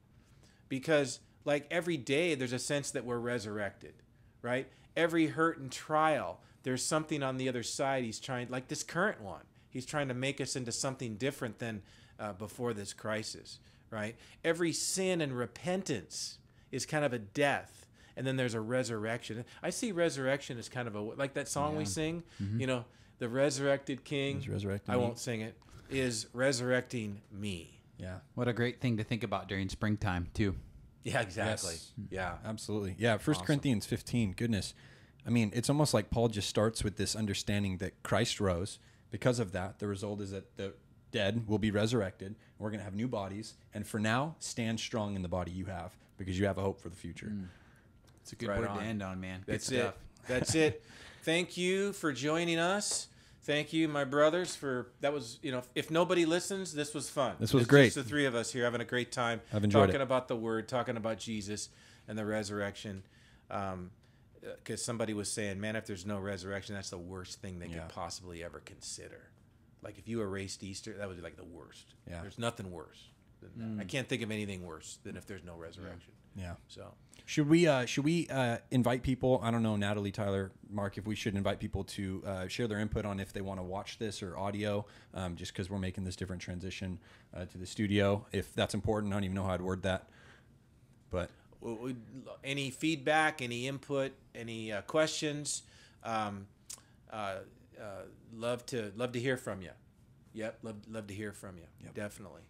Because like every day there's a sense that we're resurrected, right? Every hurt and trial, there's something on the other side. He's trying, like this current one, he's trying to make us into something different than before this crisis, right? Every sin and repentance is kind of a death, and then there's a resurrection. I see resurrection as kind of like that song we sing, the resurrected King. He's resurrecting I me. won't sing it. Is resurrecting me. Yeah. What a great thing to think about during springtime, too. Yeah, exactly. Yes. Yeah. Absolutely. Yeah. 1 Corinthians 15. Goodness. I mean, it's almost like Paul just starts with this understanding that Christ rose. Because of that, the result is that the dead will be resurrected. We're going to have new bodies. And for now, stand strong in the body you have, because you have a hope for the future. It's a good Right word on. to end on, man. That's Good stuff. it. That's it. Thank you for joining us. Thank you, my brothers, that was, if nobody listens, this was fun. This was It's great. Just the three of us here having a great time. I've enjoyed talking it. about the Word, talking about Jesus and the resurrection. Because somebody was saying, man, if there's no resurrection, that's the worst thing they could possibly ever consider. Like if you erased Easter, that would be like the worst. Yeah. There's nothing worse than that. I can't think of anything worse than if there's no resurrection. Yeah. So. Should we invite people? I don't know, Natalie, Tyler, Mark, if we should invite people to share their input on if they want to watch this or audio, just because we're making this different transition to the studio. If that's important, I don't even know how I'd word that. But Any feedback, any input, any questions, love to hear from you. Yep, love to hear from you. Yep. Definitely.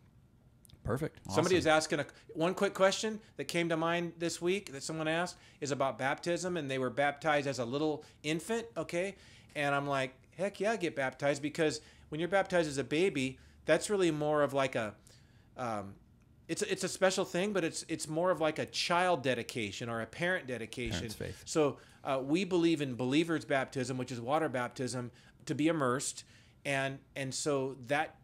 perfect. Somebody was asking one quick question that came to mind this week that someone asked is about baptism, and they were baptized as a little infant, okay? And I'm like, heck yeah, get baptized, because when you're baptized as a baby, that's really more of like a it's a special thing, but it's more of like a child dedication or a parent dedication. Parent's faith. So we believe in believer's baptism, which is water baptism, to be immersed, and so that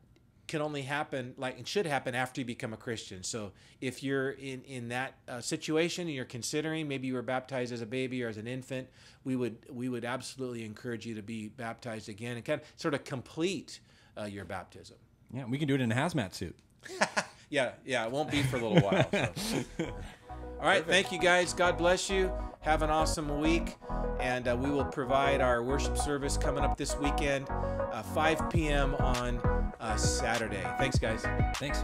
can only happen, like it should happen, after you become a Christian. So if you're in that situation and you're considering, maybe you were baptized as a baby or as an infant, we would absolutely encourage you to be baptized again and kind of sort of complete your baptism. Yeah, we can do it in a hazmat suit. Yeah, it won't be for a little while. So. All right, thank you guys. God bless you. Have an awesome week, and we will provide our worship service coming up this weekend, 5 p.m. on Saturday. Thanks, guys. Thanks.